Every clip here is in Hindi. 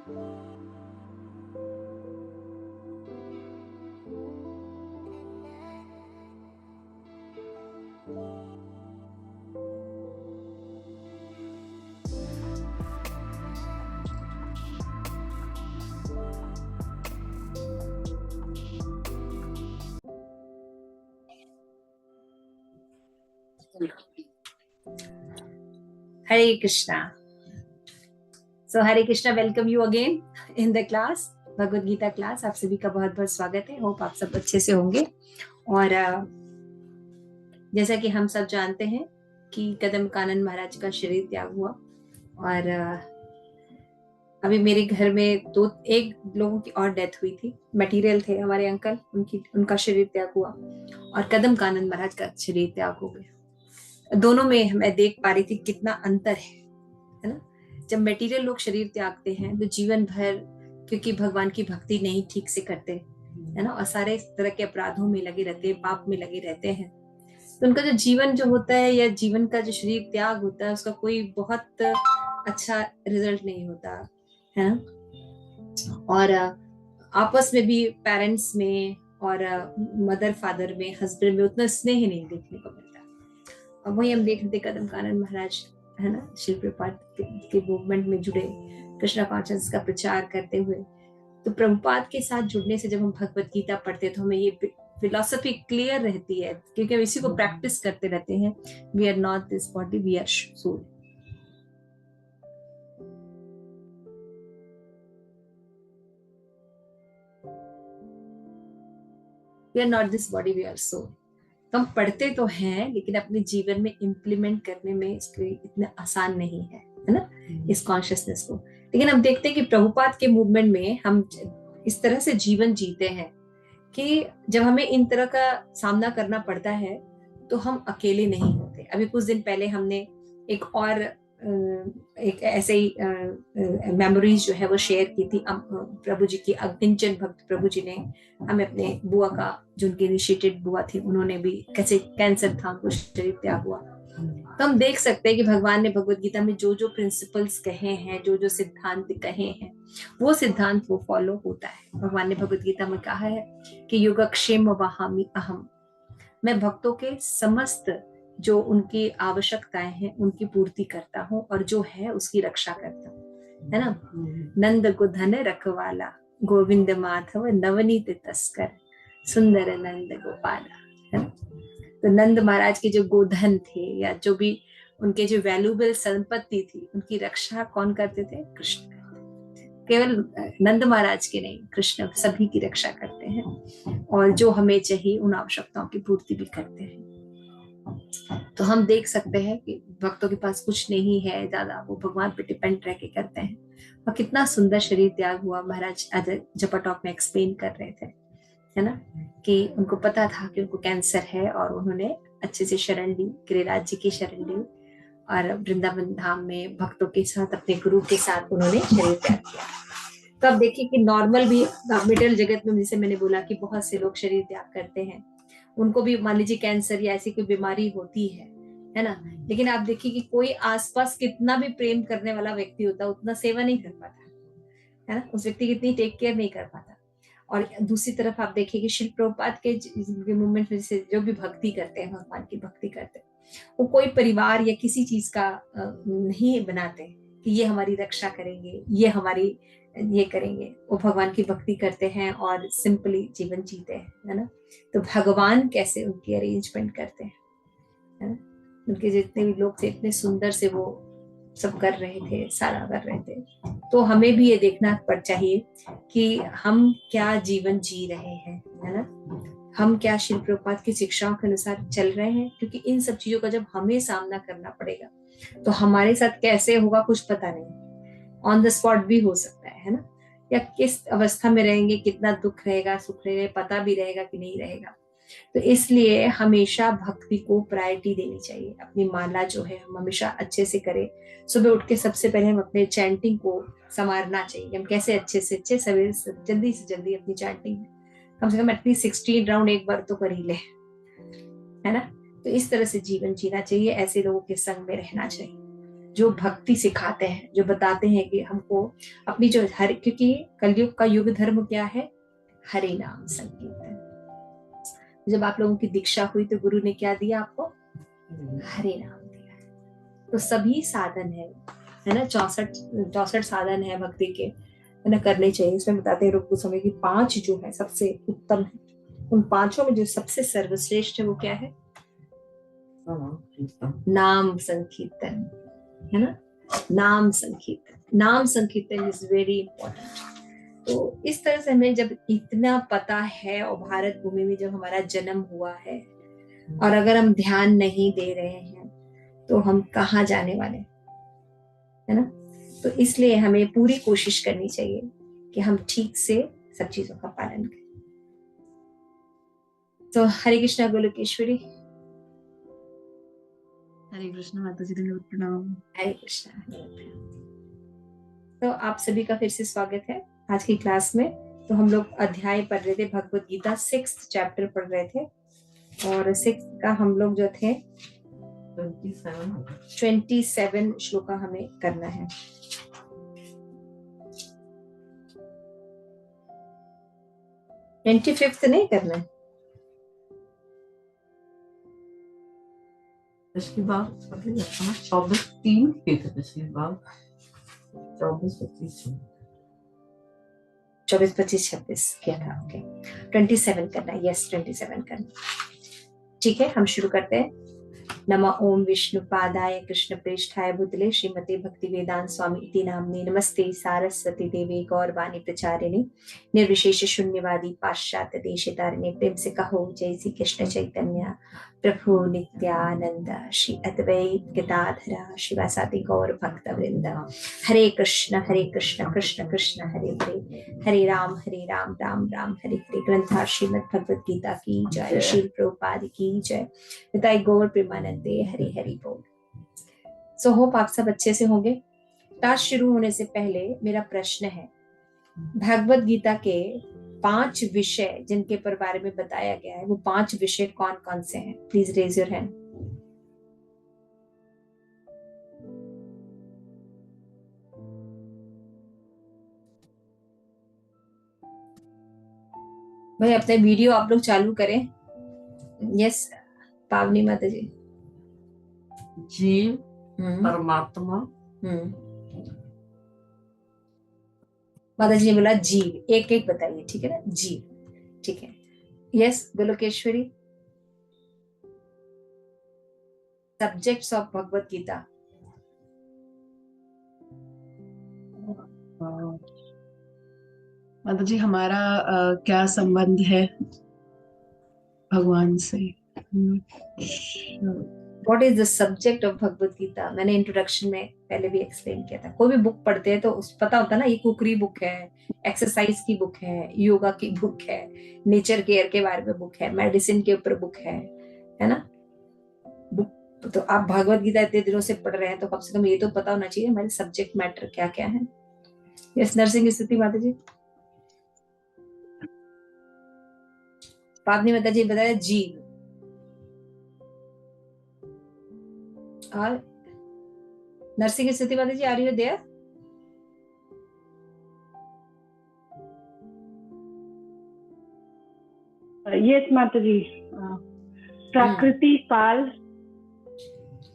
Hare Krishna. So Hare Krishna, welcome you again in the class, Bhagavad Gita class. आप सभी का बहुत बहुत स्वागत है। होप आप सब अच्छे से होंगे। और जैसा कि हम सब जानते हैं कि कदम कानन महाराज का शरीर त्याग हुआ, और अभी मेरे घर में एक लोगों की और डेथ हुई थी। मटेरियल थे हमारे अंकल, उनका शरीर त्याग हुआ, और कदम कानन महाराज का शरीर त्याग हो गया। दोनों में मैं देख पा रही थी कितना अंतर है ना। जब मटेरियल लोग शरीर त्यागते हैं तो जीवन भर, क्योंकि भगवान की भक्ति नहीं ठीक से करते है ना, और सारे तरह के अपराधों में लगे रहते हैं, पाप में लगे रहते हैं, तो उनका जो जीवन जो होता है, या जीवन का जो शरीर त्याग होता है, उसका कोई बहुत अच्छा रिजल्ट नहीं होता है ना। और आपस में भी पेरेंट्स में और मदर फादर में, हस्बैंड में उतना स्नेह नहीं देखने को मिलता। अब वही हम देख रहे थे कदम कानन महाराज है ना, शिल प्रभुपाद के मूवमेंट में जुड़े, कृष्णा कॉन्शियस का प्रचार करते हुए। तो प्रभुपाद के साथ जुड़ने से जब हम भगवत गीता पढ़ते तो हमें ये फिलॉसफी क्लियर रहती है, क्योंकि हम इसी को प्रैक्टिस करते रहते हैं। We are not this body, we are soul. We are not this body, we are soul. हम पढ़ते तो हैं, लेकिन अपने जीवन में इम्प्लीमेंट करने में इसके इतना आसान नहीं है ना, इस कॉन्शियसनेस को। लेकिन हम देखते हैं कि प्रभुपाद के मूवमेंट में हम इस तरह से जीवन जीते हैं कि जब हमें इन तरह का सामना करना पड़ता है तो हम अकेले नहीं होते। अभी कुछ दिन पहले हमने एक ऐसे ही मेमोरीज जो है वो शेयर की थी प्रभु जी की। अग्निंचन भक्त प्रभु जी ने हमें अपने बुआ का, जो उनकी इनिशिएटेड बुआ थी, उन्होंने भी कैसे कैंसर था, उनको शरीर त्याग हुआ। तो हम देख सकते हैं कि भगवान ने भगवत गीता में जो जो प्रिंसिपल्स कहे हैं, जो जो सिद्धांत कहे हैं, वो सिद्धांत वो फॉलो होता है। भगवान ने भगवत गीता में कहा है कि योगक्षेम वहामि अहम, मैं भक्तों के समस्त जो उनकी आवश्यकताएं हैं उनकी पूर्ति करता हूँ, और जो है उसकी रक्षा करता हूँ, है ना। नंद को धन रखवाला, गोविंद माधव नवनीत तस्कर, सुंदर नंद गोपाला, है ना। तो नंद महाराज के जो गोधन थे, या जो भी उनके जो वैल्यूबल संपत्ति थी, उनकी रक्षा कौन करते थे? कृष्ण। केवल नंद महाराज के नहीं, कृष्ण सभी की रक्षा करते हैं, और जो हमें चाहिए उन आवश्यकताओं की पूर्ति भी करते हैं। तो हम देख सकते हैं कि भक्तों के पास कुछ नहीं है ज्यादा, वो भगवान पे डिपेंड रह के करते हैं। और कितना सुंदर शरीर त्याग हुआ, महाराज आज जपा टॉक में एक्सप्लेन कर रहे थे, है ना, कि उनको पता था कि उनको कैंसर है, और उन्होंने अच्छे से शरण ली, गिरिराज जी की शरण ली, और वृंदावन धाम में भक्तों के साथ, अपने गुरु के साथ उन्होंने शरीर त्याग किया। तो अब देखिए कि नॉर्मल भी मिडिल जगत में, जैसे मैंने बोला कि बहुत से लोग शरीर त्याग करते हैं, उनको भी मान लीजिए कैंसर या ऐसी कोई बीमारी होती है ना, लेकिन आप देखिए कि कोई आसपास कितना भी प्रेम करने वाला व्यक्ति होता, उतना सेवा नहीं कर पाता, है ना, उस व्यक्ति की इतनी टेक केयर नहीं कर पाता। और दूसरी तरफ आप देखिए कि शिल प्रभुपाद के मूवमेंट में से जो भी भक्ति करते हैं, भगवान की भक्ति करते हैं, वो कोई परिवार या किसी चीज का नहीं बनाते कि ये हमारी रक्षा करेंगे, ये हमारी ये करेंगे। वो भगवान की भक्ति करते हैं और सिंपली जीवन जीते हैं, है ना। तो भगवान कैसे उनकी अरेंजमेंट करते हैं, है ना। उनके जितने भी लोग थे, इतने सुंदर से वो सब कर रहे थे, सारा कर रहे थे। तो हमें भी ये देखना पड़ चाहिए कि हम क्या जीवन जी रहे हैं, है ना, हम क्या शिल प्रभुपाद की शिक्षाओं के अनुसार चल रहे हैं। क्योंकि इन सब चीजों का जब हमें सामना करना पड़ेगा तो हमारे साथ कैसे होगा कुछ पता नहीं, ऑन द स्पॉट भी हो सकता है ना, या किस अवस्था में रहेंगे, कितना दुख रहेगा, सुख रहेगा, पता भी रहेगा कि नहीं रहेगा। तो इसलिए हमेशा भक्ति को प्रायोरिटी देनी चाहिए। अपनी माला जो है हम हमेशा अच्छे से करें। सुबह उठ के सबसे पहले हम अपने चैंटिंग को संवारना चाहिए। हम कैसे अच्छे से अच्छे सवेरे जल्दी से जल्दी अपनी चैंटिंग कम से कम एटलीस्ट 16 राउंड एक बार तो कर ही ले, है ना। तो इस तरह से जीवन जीना चाहिए, ऐसे लोगों के संग में रहना चाहिए। जो भक्ति सिखाते हैं, जो बताते हैं कि हमको अपनी जो हर, क्योंकि कलयुग का युग धर्म क्या है, हरि नाम संकीर्तन। जब आप लोगों की दीक्षा हुई तो गुरु ने क्या दिया आपको, हरि नाम दिया। तो सभी साधन है ना, 64 साधन है भक्ति के, है ना, करने चाहिए। इसमें बताते हैं रूप गोस्वामी की 5 जो है सबसे उत्तम है। उन 5 में जो सबसे सर्वश्रेष्ठ है वो क्या है, नाम संकीर्तन, है ना, नाम संकीर्तन। नाम संकीर्तन इज वेरी इंपॉर्टेंट। तो इस तरह से हमें जब इतना पता है, और भारत भूमि में जब हमारा जन्म हुआ है, और अगर हम ध्यान नहीं दे रहे हैं तो हम कहाँ जाने वाले, है ना। तो इसलिए हमें पूरी कोशिश करनी चाहिए कि हम ठीक से सब चीजों का पालन करें। तो हरे कृष्णा गोलोकेश्वरी। हरे कृष्ण माता जी, प्रणाम। हरे कृष्णा। तो आप सभी का फिर से स्वागत है आज की क्लास में। तो हम लोग अध्याय पढ़ रहे थे, भगवत गीता 6th चैप्टर पढ़ रहे थे, और 6th का हम लोग जो थे 27 श्लोका हमें करना है। ट्वेंटी फिफ्थ नहीं करना है, पिछली बार 24-3 किए थे, पिछली बार 24-25 24, 25, 26 किया था। ओके, 27 करना है। यस, 27 करना। ठीक है, हम शुरू करते हैं। नमः ओम विष्णु पादाय कृष्ण प्रेष्ठाय भूतले श्रीमते भक्ति वेदांत स्वामी इति नाम्ने नमस्ते सारस्वती देवी गौरवाणी प्रचारिणे निर्विशेष शून्यवादी पाश्चात्य देशतारिणे। प्रेम से कहो जय श्री कृष्ण चैतन्य प्रभु नित्यानंद श्री अद्वैत गदाधर शिवासादि गौर भक्त वृंद। हरे कृष्ण कृष्ण कृष्ण हरे हरे, हरे राम राम राम हरे हरे। ग्रंथा श्रीमद् भगवद गीता की जय, श्रील प्रभुपाद की जय, पिताई गौर प्रेमानंदे हरि हरि बोल। सो होप आप सब अच्छे से होंगे। क्लास शुरू होने से पहले मेरा प्रश्न है, भगवद गीता के 5 विषय जिनके पर बारे में बताया गया है, वो 5 विषय कौन कौन से हैं? Please raise your hand. भाई अपने वीडियो आप लोग चालू करें। यस पावनी माता जी। जीव, परमात्मा, माता जी ने बोला जीव, एक एक बताइए, ठीक है ना, जीव, ठीक है। Yes गोलोकेश्वरी। Subjects of Bhagavad Gita. माता जी, हमारा क्या संबंध है भगवान से? What is the subject of Bhagavad Gita? मैंने इंट्रोडक्शन में पहले भी एक्सप्लेन किया था। कोई भी बुक पढ़ते हैं तो उस पता होता है ना, ये कुकरी बुक है, एक्सरसाइज की बुक है, योगा की बुक है, नेचर केयर के बारे में बुक है, मेडिसिन के ऊपर बुक है ना। बुक तो आप भगवत गीता इतने दिनों से पढ़ रहे हैं तो कम से कम ये तो पता होना चाहिए हमारे सब्जेक्ट मैटर क्या क्या है। यस नरसिंह स्थिति माता जी। पावनी माता जी बताया जीव, और नरसिंह स्थिति माता जी आर यू देयर? यस माता जी। प्रकृति काल।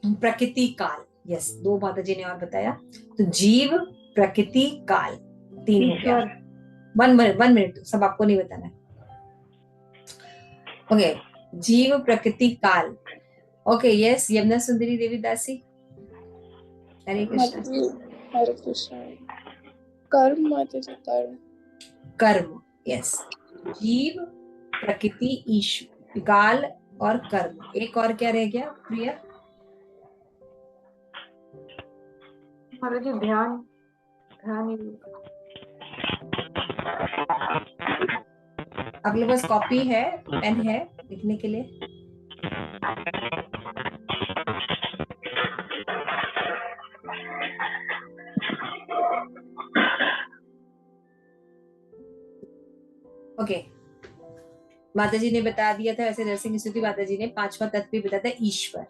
प्रकृति काल, यस 2 माता जी ने और बताया। तो जीव, प्रकृति, काल, 3 हो गया। 1 मिनट सब आपको नहीं बताना है। ओके, जीव, प्रकृति, काल। ओके यस यमुना सुंदरी देवी दासी। हरे कृष्ण। हरे कृष्ण। कर्म माता जी, कर्म। कर्म, यस। जीव, प्रकृति, ईश्वर, काल और कर्म। एक और क्या रह गया प्रिया? माता जी ध्यान। आप लोगों के पास कॉपी है, पेन है लिखने के लिए? ओके माता जी ने बता दिया था, वैसे नरसिंह स्तुति माता जी ने 5वां तत्व भी बताया था, ईश्वर।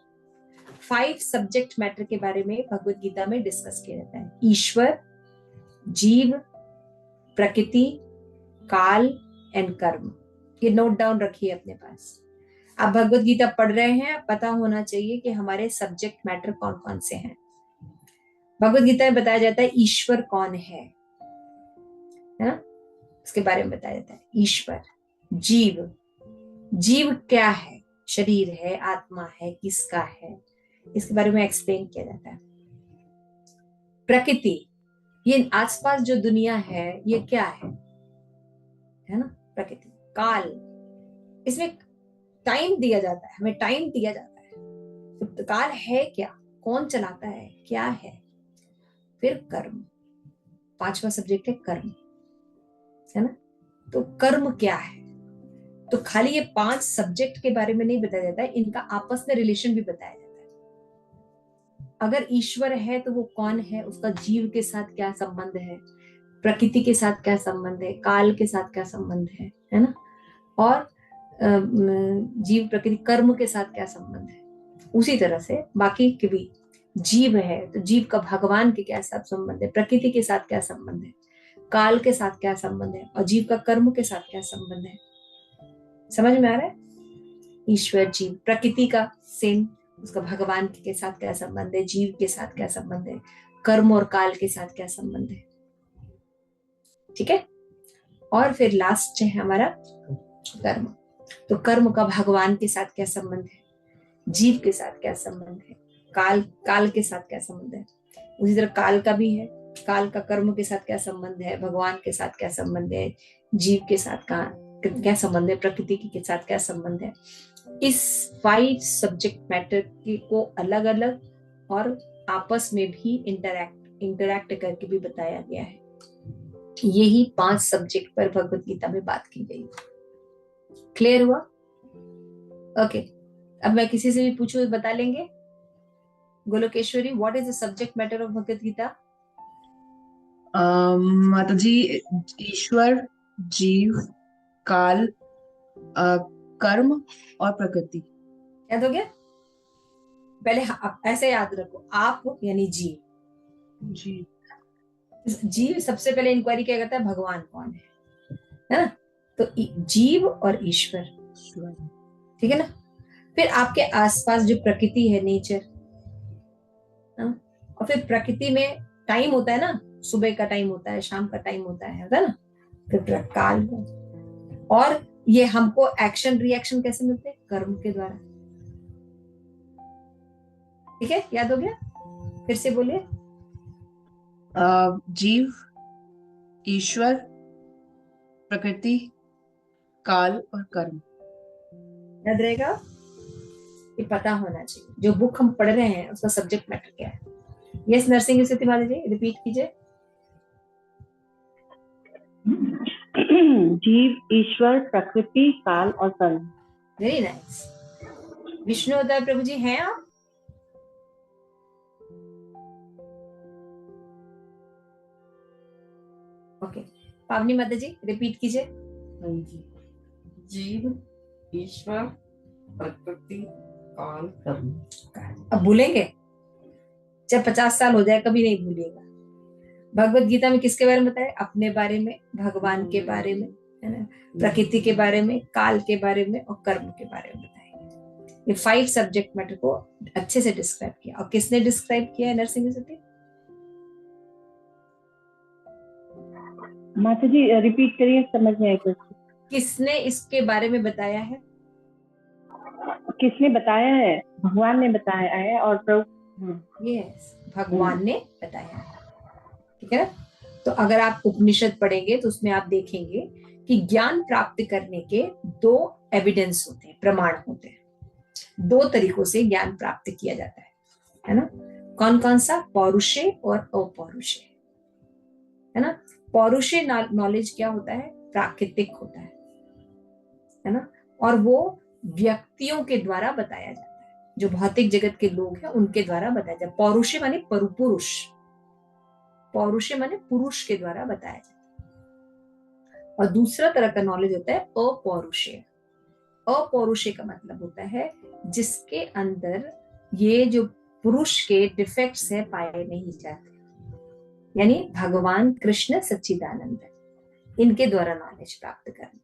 5 सब्जेक्ट मैटर के बारे में भगवत गीता में डिस्कस किया जाता है। ईश्वर, जीव, प्रकृति, काल एंड कर्म। ये नोट डाउन रखिए अपने पास। आप भगवत गीता पढ़ रहे हैं, पता होना चाहिए कि हमारे सब्जेक्ट मैटर कौन कौन से हैं। भगवत गीता में बताया जाता है ईश्वर कौन है ना, इसके बारे में बताया जाता है। ईश्वर, जीव, जीव क्या है, शरीर है, आत्मा है, किसका है, इसके बारे में एक्सप्लेन किया जाता है। प्रकृति, ये आसपास जो दुनिया है ये क्या है ना, प्रकृति। काल, इसमें टाइम दिया जाता है, हमें टाइम दिया जाता है, तो काल है क्या, कौन चलाता है, क्या है। फिर कर्म, 5वां सब्जेक्ट है कर्म, है ना। तो कर्म क्या है, तो खाली ये 5 सब्जेक्ट के बारे में नहीं बताया जाता है, इनका आपस में रिलेशन भी बताया जाता है। अगर ईश्वर है तो वो कौन है, उसका जीव के साथ क्या संबंध है, प्रकृति के साथ क्या संबंध है, काल के साथ क्या संबंध है ना, और जीव, प्रकृति, कर्म के साथ क्या संबंध है। उसी तरह से बाकी के भी, जीव है तो जीव का भगवान के क्या साथ संबंध है, प्रकृति के साथ क्या संबंध है, काल के साथ क्या संबंध है, और जीव का कर्म के साथ क्या संबंध है। समझ में आ रहा है। ईश्वर, जीव, प्रकृति का सेम, उसका भगवान के साथ क्या संबंध है, जीव के साथ क्या संबंध है, कर्म और काल के साथ क्या संबंध है। ठीक है। और फिर लास्ट है हमारा कर्म। तो कर्म का भगवान के साथ क्या संबंध है, जीव के साथ क्या संबंध है, काल के साथ क्या संबंध है। उसी तरह काल का भी है, काल का कर्म के साथ क्या संबंध है, भगवान के साथ क्या संबंध है, जीव के साथ क्या संबंध है, प्रकृति के साथ क्या संबंध है। इस 5 सब्जेक्ट मैटर को अलग अलग और आपस में भी इंटरैक्ट करके भी बताया गया है। यही 5 सब्जेक्ट पर भगवत गीता में बात की गई। क्लियर हुआ? ओके। अब मैं किसी से भी पूछूं बता लेंगे? Golokeshwari, what is the subject matter of Bhagavad Gita? माता जी, ईश्वर, जीव, काल, कर्म और प्रकृति। याद हो गया? पहले ऐसे याद रखो, आप यानी जीव। जीव सबसे पहले इंक्वायरी क्या करता है, भगवान कौन है ना। तो जीव और ईश्वर, ठीक है ना। फिर आपके आसपास जो प्रकृति है, नेचर, और फिर प्रकृति में टाइम होता है ना, सुबह का टाइम होता है, शाम का टाइम होता है ना। फिर काल, और ये हमको एक्शन रिएक्शन कैसे मिलते हैं, कर्म के द्वारा। ठीक है, याद हो गया? फिर से बोलिए। जीव, ईश्वर, प्रकृति, काल और कर्म। याद रहेगा? ये पता होना चाहिए। जो बुक हम पढ़ रहे हैं उसका सब्जेक्ट मैटर क्या है। यस नरसिंह स्थिति माली जी, रिपीट कीजिए। जीव, ईश्वर, प्रकृति, काल और कर्म। Very nice. विष्णु अवतार प्रभु जी हैं आप? ओके। पावनी माता जी रिपीट कीजिए। जीव, ईश्वर, प्रकृति, काल, कर्म। अब भूलेंगे? चाहे 50 साल हो जाए कभी नहीं भूलिएगा। भगवत गीता में किसके बारे में बताया? अपने बारे में, भगवान के बारे में, है ना, प्रकृति के बारे में, काल के बारे में और कर्म के बारे में बताया। ये 5 सब्जेक्ट मैटर को अच्छे से डिस्क्राइब किया। और किसने डिस्क्राइब किया है नरसिंह सती? माता जी रिपीट करिए, समझ में आया कुछ। किसने इसके बारे में बताया है? किसने बताया है? भगवान ने बताया है। और प्रभु, यस, भगवान ने बताया है। ठीक है। तो अगर आप उपनिषद पढ़ेंगे तो उसमें आप देखेंगे कि ज्ञान प्राप्त करने के 2 एविडेंस होते हैं, प्रमाण होते हैं। 2 तरीकों से ज्ञान प्राप्त किया जाता है ना। कौन कौन सा? पौरुषे और अपौरुषे, है ना। पौरुषे नॉलेज क्या होता है? प्राकृतिक होता है ना, और वो व्यक्तियों के द्वारा बताया जाता है, जो भौतिक जगत के लोग हैं उनके द्वारा बताया जाता है। पौरुषे माने पुरुष, पौरुषे माने पुरुष के द्वारा बताया जाता है। और दूसरा तरह का नॉलेज होता है अपौरुषे। अपौरुषे का मतलब होता है जिसके अंदर ये जो पुरुष के डिफेक्ट से पाए नहीं जाते, यानी भगवान कृष्ण सच्चिदानंद है, इनके द्वारा नॉलेज प्राप्त करना।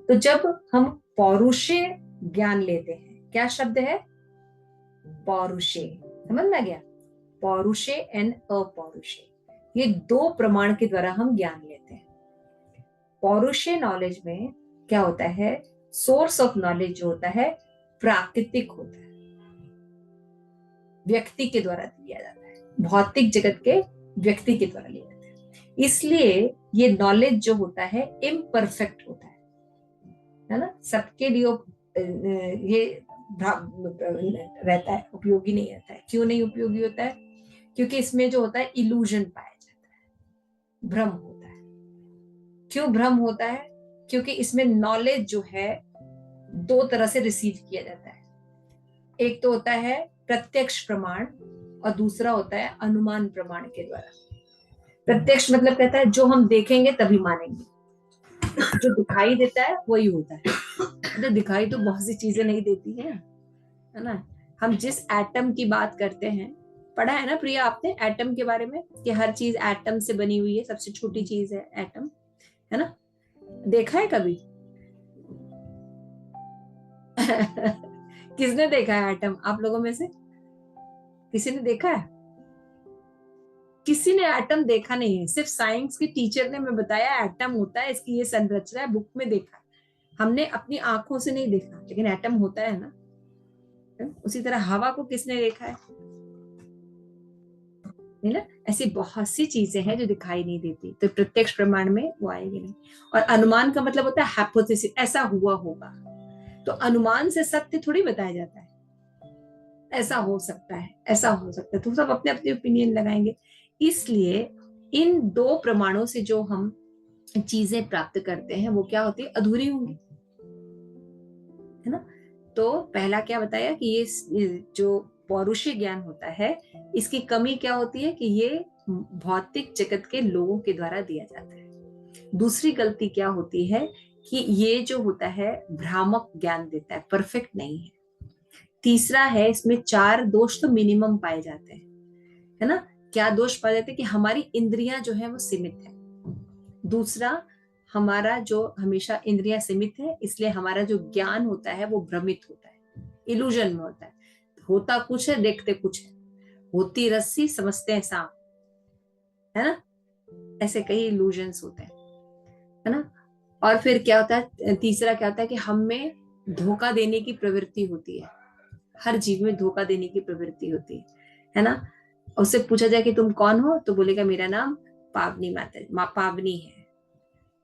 तो जब हम पौरुषे ज्ञान लेते हैं, क्या शब्द है पौरुषे, समझ में आ गया, पौरुषे एंड अपौरुषे, ये दो प्रमाण के द्वारा हम ज्ञान लेते हैं। पौरुषे नॉलेज में क्या होता है, सोर्स ऑफ नॉलेज जो होता है प्राकृतिक होता है, व्यक्ति के द्वारा दिया जाता है, भौतिक जगत के व्यक्ति के द्वारा लिया जाता है, इसलिए ये नॉलेज जो होता है इम्परफेक्ट होता है ना, सबके लिए ये रहता है, उपयोगी नहीं रहता है। क्यों नहीं उपयोगी होता है, क्योंकि इसमें जो होता है इल्यूजन पाया जाता है, भ्रम होता है। क्यों भ्रम होता है, क्योंकि इसमें नॉलेज जो है दो तरह से रिसीव किया जाता है, एक तो होता है प्रत्यक्ष प्रमाण और दूसरा होता है अनुमान प्रमाण के द्वारा। प्रत्यक्ष मतलब कहता है जो हम देखेंगे तभी मानेंगे, जो दिखाई देता है वही होता है। तो दिखाई तो बहुत सी चीजें नहीं देती है ना। हम जिस एटम की बात करते हैं, पढ़ा है ना प्रिया आपने एटम के बारे में, कि हर चीज एटम से बनी हुई है, सबसे छोटी चीज है एटम, है ना, देखा है कभी? किसने देखा है एटम आप लोगों में से? किसी ने देखा है? किसी ने एटम देखा नहीं है, सिर्फ साइंस के टीचर ने हमें बताया एटम होता है, इसकी ये संरचना है, बुक में देखा, हमने अपनी आंखों से नहीं देखा, लेकिन एटम होता है ना। उसी तरह हवा को किसने देखा है? नहीं ना। ऐसी बहुत सी चीजें हैं जो दिखाई नहीं देती, तो प्रत्यक्ष प्रमाण में वो आएगी नहीं। और अनुमान का मतलब होता है हाइपोथेसिस, ऐसा हुआ होगा। तो अनुमान से सत्य थोड़ी बताया जाता है, ऐसा हो सकता है, ऐसा हो सकता है, तो सब अपने अपने ओपिनियन लगाएंगे। इसलिए इन दो प्रमाणों से जो हम चीजें प्राप्त करते हैं वो क्या होती है, अधूरी होंगी, है ना। तो पहला क्या बताया कि ये जो पौरुषीय ज्ञान होता है, इसकी कमी क्या होती है कि ये भौतिक जगत के लोगों के द्वारा दिया जाता है। दूसरी गलती क्या होती है कि ये जो होता है भ्रामक ज्ञान देता है, परफेक्ट नहीं है। तीसरा है, इसमें 4 दोष तो मिनिमम पाए जाते हैं, है ना। क्या दोष पाए जाते हैं कि हमारी इंद्रियां जो है वो सीमित है। दूसरा, हमारा जो हमेशा इंद्रियां सीमित है, इसलिए हमारा जो ज्ञान होता है वो भ्रमित होता है, इल्यूजन में होता है। होता कुछ है, देखते कुछ है, होती रस्सी समझते हैं सांप, है ना। ऐसे कई इल्यूजन्स होते हैं, है ना। और फिर क्या होता है, तीसरा क्या होता है कि हम में धोखा देने की प्रवृत्ति होती है, हर जीव में धोखा देने की प्रवृत्ति होती है ना। उससे पूछा जाए कि तुम कौन हो, तो बोलेगा मेरा नाम पावनी माता पावनी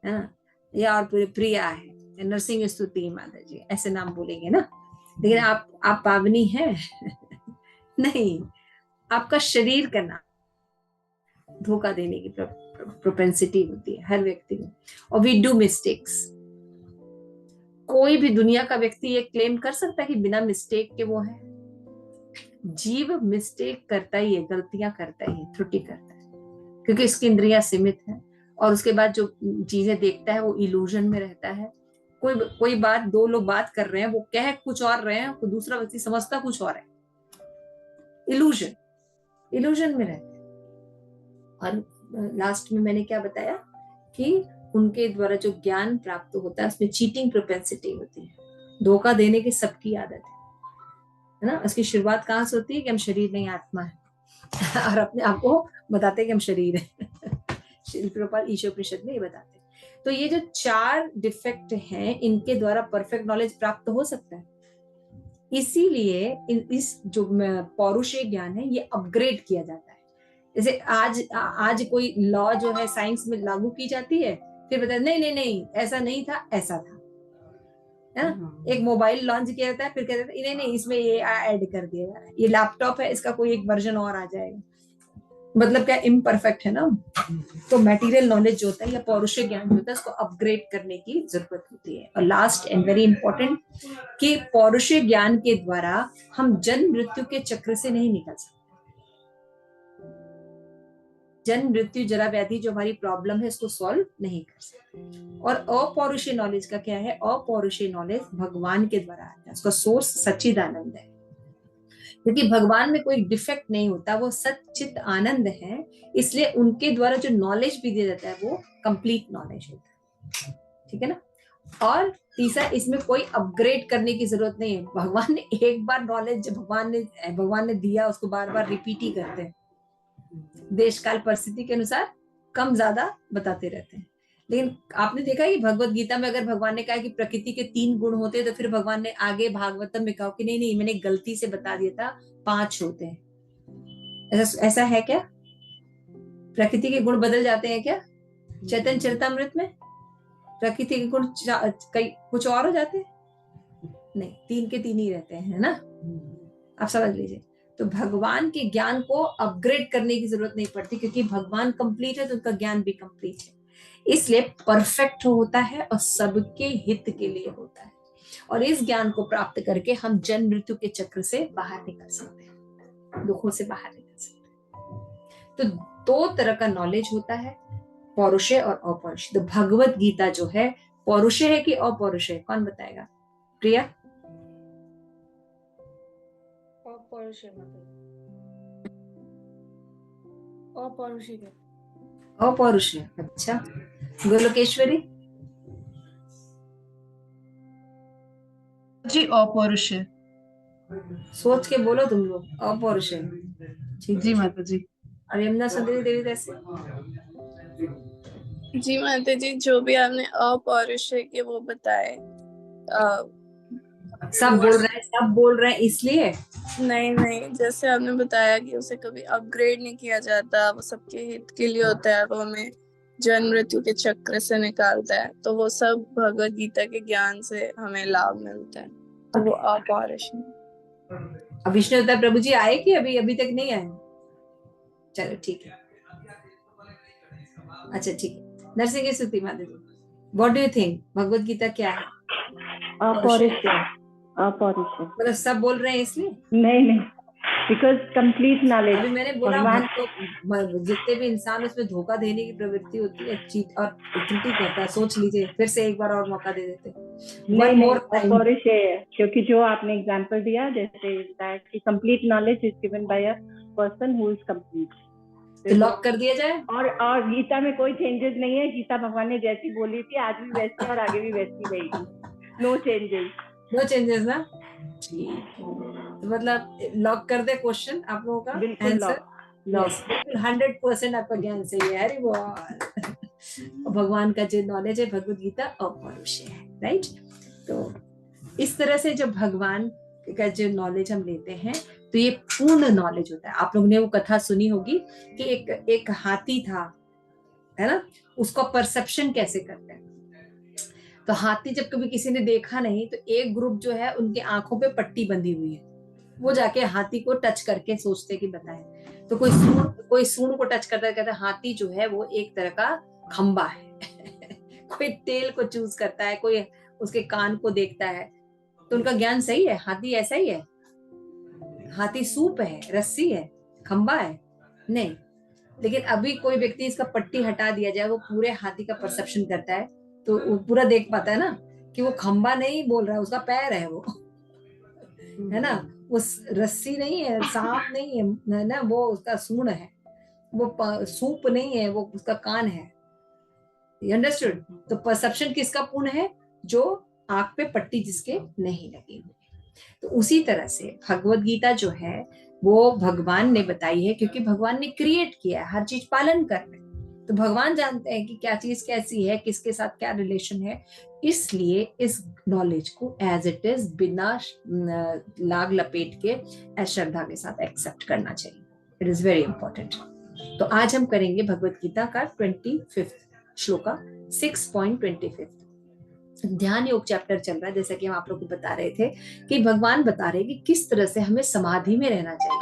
है ना, या और प्रिया है, नरसिंह स्तुति माता जी, ऐसे नाम बोलेंगे ना। लेकिन आप पावनी हैं? नहीं, आपका शरीर का नाम। धोखा देने की प्रोपेंसिटी होती है हर व्यक्ति में, और वी डू मिस्टेक्स। कोई भी दुनिया का व्यक्ति ये क्लेम कर सकता है कि बिना मिस्टेक के वो है? जीव मिस्टेक करता ही है, गलतियां करता ही है, त्रुटि करता है, क्योंकि इसकी इंद्रियां सीमित है। और उसके बाद जो चीजें देखता है वो इल्यूजन में रहता है। कोई बात, दो लोग बात कर रहे हैं, वो कह कुछ और रहे हैं, तो दूसरा व्यक्ति समझता कुछ और है, इल्यूजन में रहते हैं। और लास्ट में मैंने क्या बताया कि उनके द्वारा जो ज्ञान प्राप्त होता है उसमें चीटिंग प्रोपेंसिटी होती है, धोखा देने की सबकी आदत है ना। उसकी शुरुआत कहाँ से होती है कि हम शरीर नहीं आत्मा है और अपने आप को बताते हैं कि हम शरीर है। श्रील प्रभुपाद ईशोपनिषद में ये बताते हैं। तो ये जो 4 डिफेक्ट हैं, इनके द्वारा परफेक्ट नॉलेज प्राप्त हो सकता है। इसीलिए इस जो पौरुषीय ज्ञान है ये अपग्रेड किया जाता है। जैसे आज कोई लॉ जो है साइंस में लागू की जाती है, फिर बताया नहीं ऐसा नहीं था, ऐसा था, है ना। एक मोबाइल लॉन्च किया जाता है, फिर कहते हैं नहीं इसमें ये ऐड कर दिया जा रहा है, ये लैपटॉप है, इसका कोई एक वर्जन और आ जाएगा, मतलब क्या इम्परफेक्ट है ना। तो मटेरियल नॉलेज जो होता है या पौरुषीय ज्ञान जो होता है उसको अपग्रेड करने की जरूरत होती है। और लास्ट एंड वेरी इंपॉर्टेंट कि पौरुषीय ज्ञान के द्वारा हम जन्म मृत्यु के चक्र से नहीं निकल सकते। जन्म मृत्यु जरा व्याधि जो हमारी प्रॉब्लम है इसको सॉल्व नहीं कर सकते। और अपौरुषीय नॉलेज का क्या है, अपौरुषीय नॉलेज भगवान के द्वारा आता है, उसका सोर्स सच्चिदानंद है। क्योंकि भगवान में कोई डिफेक्ट नहीं होता, वो सच्चित आनंद है, इसलिए उनके द्वारा जो नॉलेज भी दिया जाता है वो कंप्लीट नॉलेज होता है। ठीक है ना। और तीसरा, इसमें कोई अपग्रेड करने की जरूरत नहीं है। भगवान ने एक बार नॉलेज भगवान ने दिया, उसको बार बार रिपीट ही करते हैं, देश काल परिस्थिति के अनुसार कम ज्यादा बताते रहते हैं। लेकिन आपने देखा है कि भगवत गीता में अगर भगवान ने कहा कि प्रकृति के 3 गुण होते हैं, तो फिर भगवान ने आगे भागवतम में कहा कि नहीं नहीं, मैंने गलती से बता दिया था 5 होते हैं। ऐसा है क्या? प्रकृति के गुण बदल जाते हैं क्या? चैतन्य चरितमृत में प्रकृति के गुण कई कुछ और हो जाते हैं? नहीं, 3 के 3 ही रहते हैं, है ना। आप समझ लीजिए। तो भगवान के ज्ञान को अपग्रेड करने की जरूरत नहीं पड़ती, क्योंकि भगवान कंप्लीट है तो उनका ज्ञान भी कंप्लीट है, इसलिए परफेक्ट होता है और सबके हित के लिए होता है। और इस ज्ञान को प्राप्त करके हम जन्म मृत्यु के चक्र से बाहर निकल सकते हैं, दुखों से बाहर निकल सकते हैं। तो 2 तरह का नॉलेज होता है, पौरुषेय और अपौरुषेय। तो भगवत गीता जो है पौरुषेय है कि अपौरुषेय, कौन बताएगा? प्रिया? अपौरुषेय। अच्छा, गोलोकेश्वरी जी अपौरुषेय। सोच के बोलो तुम लोग, अपौरुषेय। ठीक जी माता जी। और यमुना सुंदरी देवी कैसे? जी माता जी, जो भी आपने अपौरुषेय के वो बताए, सब बोल रहे हैं इसलिए नहीं नहीं, जैसे आपने बताया कि उसे कभी अपग्रेड नहीं किया जाता, वो सबके हित के लिए होता है, वो हमें जन्म मृत्यु के चक्र से निकालता है, तो वो सब भगवत गीता के ज्ञान से हमें लाभ मिलता है, तो वो अपौरुषेय। अब विष्णु अवतार प्रभु जी आए कि अभी तक नहीं आए? चलो ठीक है, अच्छा ठीक है। नरसिंह की स्तुति माता जी, what do you think, Bhagavad Gita क्या है? अपौरुषेय। अपौरुषेय मतलब सब बोल रहे हैं इसलिए? नहीं, बिकॉज कंप्लीट नॉलेज। अभी मैंने बोला भगवान जितने भी इंसान, उसमें धोखा देने की प्रवृत्ति होती है, चीट और त्रुटि करता है। सोच लीजिए, फिर से एक बार और मौका दे देते। नहीं, अपौरुषेय, क्योंकि जो आपने एग्जांपल दिया, जैसे कि complete knowledge is given by a person who is complete, तो लॉक कर दिया जाए। और गीता में कोई चेंजेस नहीं है। गीता भगवान ने जैसी बोली थी आज भी वैसी और आगे भी वैसी रहेगी। नो चेंजेस ना। ठीक है, तो मतलब लॉक कर दे क्वेश्चन आप लोगों का आंसर। यस, बिल्कुल 100% आपका ज्ञान सही है। अरे वाह, भगवान का जो नॉलेज है भगवत गीता अपौरुषेय है, राइट। तो इस तरह से जब भगवान का जो नॉलेज हम लेते हैं तो ये पूर्ण नॉलेज होता है। आप लोगों ने वो कथा सुनी होगी कि एक हाथी था, है ना, उसका परसेप्शन कैसे करते हैं। तो हाथी जब कभी किसी ने देखा नहीं, तो एक ग्रुप जो है उनके आंखों पे पट्टी बंधी हुई है, वो जाके हाथी को टच करके सोचते कि बताए। तो कोई सूंड को टच करता है, कहता है हाथी जो है वो एक तरह का खंबा है कोई टेल को चूज करता है, कोई उसके कान को देखता है। तो उनका ज्ञान सही है, हाथी ऐसा ही है, हाथी सूप है, रस्सी है, खंबा है? नहीं। लेकिन अभी कोई व्यक्ति इसका पट्टी हटा दिया जाए, वो पूरे हाथी का परसेप्शन करता है, तो वो पूरा देख पाता है ना कि वो खंबा नहीं बोल रहा है, उसका पैर है वो है ना, वो रस्सी नहीं है, सांप नहीं है ना, वो उसका सूंड है, वो सूप नहीं है, वो उसका कान है। अंडरस्टूड? तो परसेप्शन किसका पूर्ण है? जो आंख पे पट्टी जिसके नहीं लगी हुई। तो उसी तरह से भगवत गीता जो है वो भगवान ने बताई है, क्योंकि भगवान ने क्रिएट किया है, हर चीज पालन कर रहे हैं। तो भगवान जानते हैं कि क्या चीज कैसी है, किसके साथ क्या रिलेशन है, इसलिए इस नॉलेज को एज इट इज बिना लाग लपेट के श्रद्धा के साथ एक्सेप्ट करना चाहिए। It is very important. तो आज हम करेंगे भगवत गीता का 25th श्लोका 6.25। ध्यान योग चैप्टर चल रहा है, जैसा कि हम आप लोग को बता रहे थे कि भगवान बता रहे हैं कि किस तरह से हमें समाधि में रहना चाहिए,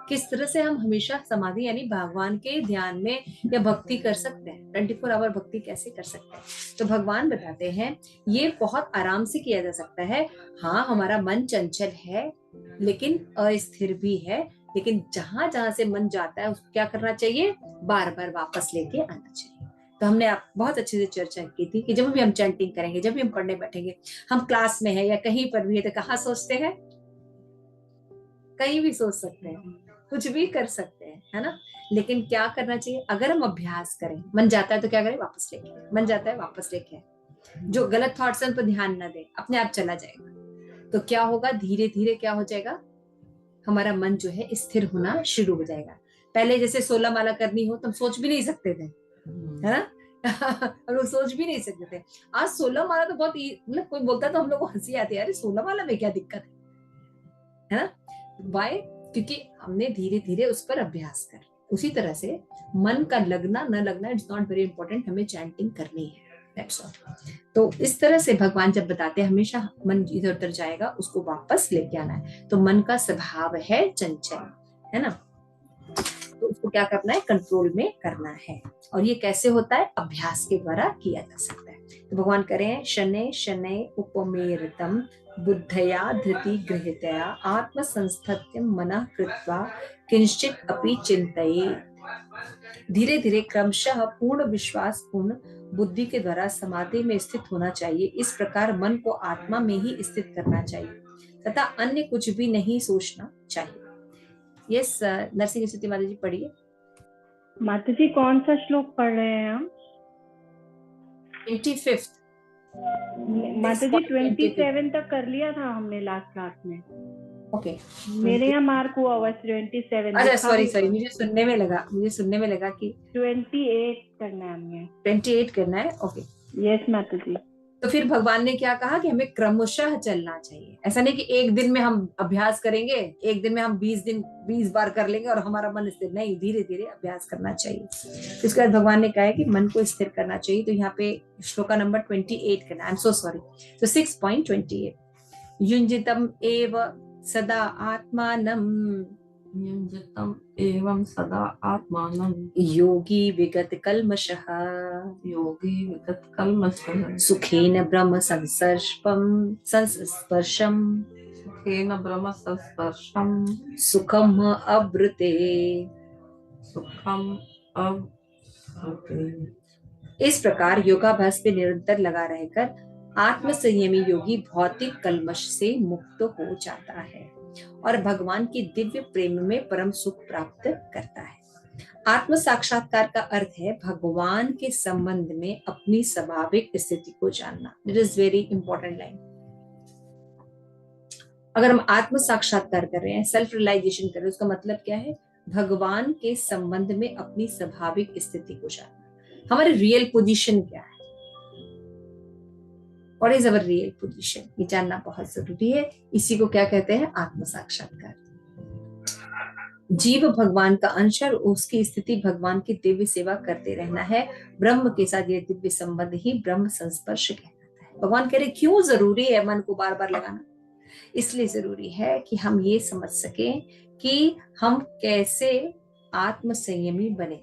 किस तरह से हम हमेशा समाधि यानी भगवान के ध्यान में या भक्ति कर सकते हैं, 24 आवर भक्ति कैसे कर सकते हैं। तो भगवान बताते हैं ये बहुत आराम से किया जा सकता है। हाँ, हमारा मन चंचल है लेकिन अस्थिर भी है, लेकिन जहां जहां से मन जाता है उसको क्या करना चाहिए? बार बार वापस लेके आना चाहिए। तो हमने आप बहुत अच्छे से चर्चा की थी कि जब भी हम चैंटिंग करेंगे, जब भी हम पढ़ने बैठेंगे, हम क्लास में है या कहीं पर भी है, तो कहाँ सोचते हैं? कहीं भी सोच सकते हैं, कुछ भी कर सकते हैं, है ना। लेकिन क्या करना चाहिए, अगर हम अभ्यास करें, मन जाता है तो क्या करें, वापस लेके, मन जाता है वापस लेके, जो गलत थॉट्स हैं उन पर ध्यान ना दें, अपने आप चला जाएगा। तो क्या होगा, धीरे धीरे क्या हो जाएगा, हमारा मन जो है स्थिर होना शुरू हो जाएगा। पहले जैसे 16 माला करनी हो तो हम सोच भी नहीं सकते थे, है ना। हम लोग सोच भी नहीं सकते थे। आज 16 माला तो बहुत मतलब कोई बोलता तो हम लोग को हंसी आती है, अरे 16 माला में क्या दिक्कत है ना। वाई, क्योंकि हमने धीरे धीरे उस पर अभ्यास कर। उसी तरह से मन का लगना न लगना इट्स नॉट वेरी इंपॉर्टेंट, हमें चैंटिंग करनी है, दैट्स ऑल। तो इस तरह से भगवान जब बताते हैं हमेशा मन इधर उधर जाएगा, उसको वापस लेके आना है। तो मन का स्वभाव है चंचल, है ना, तो उसको क्या करना है, कंट्रोल में करना है। और ये कैसे होता है, अभ्यास के द्वारा किया जा सकता है। तो भगवान करें, शनै शनै उपमेरतम बुद्धया धृति गृहीतया आत्म संस्थत्यम मनः कृत्वा किंचित अपि चिंतयेत्। धीरे धीरे क्रमशः पूर्ण विश्वास पूर्ण बुद्धि के द्वारा समाधि में स्थित होना चाहिए। इस प्रकार मन को आत्मा में ही स्थित करना चाहिए तथा अन्य कुछ भी नहीं सोचना चाहिए। यस, नरसिंह स्तुति माता जी पढ़िए। माता जी कौन सा श्लोक पढ़ रहे हैं हम? 25th। माता जी 27 तक कर लिया था हमने लास्ट क्लास में। ओके, मेरे यहाँ मार्क हुआ हुआ 27। अच्छा सॉरी, मुझे सुनने में लगा कि 28 करना है हमें। 28 करना है। ओके, यस माता जी। तो फिर भगवान ने क्या कहा कि हमें क्रमशः चलना चाहिए। ऐसा नहीं कि एक दिन में हम अभ्यास करेंगे, एक दिन में हम 20 बार कर लेंगे और हमारा मन स्थिर नहीं, धीरे धीरे अभ्यास करना चाहिए। इसके बाद भगवान ने कहा है कि मन को स्थिर करना चाहिए। तो यहाँ पे श्लोका नंबर 28 करना, आई एम सो सॉरी। तो 6.28, युंजितम एव सदा आत्मानं युञ्जतम् एवं सदा आत्मानं योगी विगत कल्मषः योगी विगत कल्मषः सुखेन ब्रह्म संस्पर्शम सुखेन ब्रह्म संस्पर्शम सुखम अवृते। सुखम अवृते। इस प्रकार योगाभ्यास पे निरंतर लगा रहकर आत्म संयमी योगी भौतिक कल्मश से मुक्त हो जाता है और भगवान की दिव्य प्रेम में परम सुख प्राप्त करता है। आत्म साक्षात्कार का अर्थ है भगवान के संबंध में अपनी स्वाभाविक स्थिति को जानना। It is very important line. अगर हम आत्म साक्षात्कार कर रहे हैं, सेल्फ रियलाइजेशन कर रहे हैं, उसका मतलब क्या है, भगवान के संबंध में अपनी स्वाभाविक स्थिति को जानना। हमारी रियल पोजीशन क्या है, what is our real position, ये जानना बहुत जरूरी है। इसी को क्या कहते हैं, आत्म साक्षात्कार। जीव भगवान का अंश और उसकी स्थिति भगवान की दिव्य सेवा करते रहना है। ब्रह्म के साथ ये दिव्य संबंध ही ब्रह्म संस्पर्श कहलाता है। भगवान कह रहे क्यों जरूरी है मन को बार बार लगाना, इसलिए जरूरी है कि हम ये समझ सकें कि हम कैसे आत्म संयमी बने।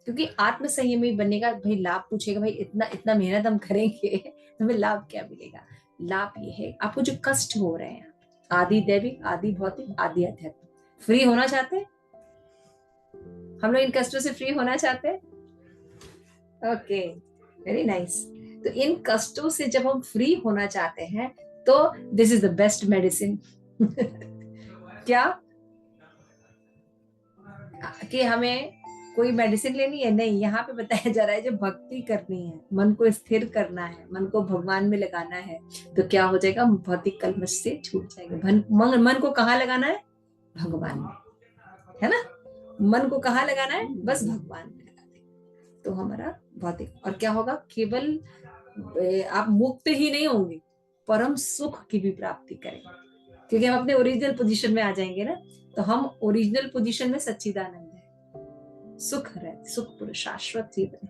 क्योंकि आत्म संयमी बनने का भाई लाभ पूछेगा, भाई इतना मेहनत हम करेंगे तो हमें लाभ क्या मिलेगा। लाभ ये है आपको जो कष्ट हो रहे हैं, आदि दैविक, आदि भौतिक, आदि आध्यात्मिक, फ्री होना चाहते हैं हम लोग, इन कष्टों से फ्री होना चाहते हैं। Okay, very nice. तो इन कष्टों से जब हम फ्री होना चाहते हैं तो this is the best medicine. क्या कि हमें कोई मेडिसिन लेनी है, नहीं, यहाँ पे बताया जा रहा है जो भक्ति करनी है, मन को स्थिर करना है, मन को भगवान में लगाना है, तो क्या हो जाएगा, भौतिक कल्मश से छूट जाएगा। मन को कहाँ लगाना है, भगवान में, है ना। मन को कहाँ लगाना है, बस भगवान में लगा दे तो हमारा भौतिक, और क्या होगा, केवल आप मुक्त ही नहीं होंगे, परम सुख की भी प्राप्ति करेंगे। क्योंकि हम अपने ओरिजिनल पोजीशन में आ जाएंगे ना, तो हम ओरिजिनल पोजीशन में सच्चिदानंद है, सुख रहते, सुख पूर्ण शाश्वत जीवन।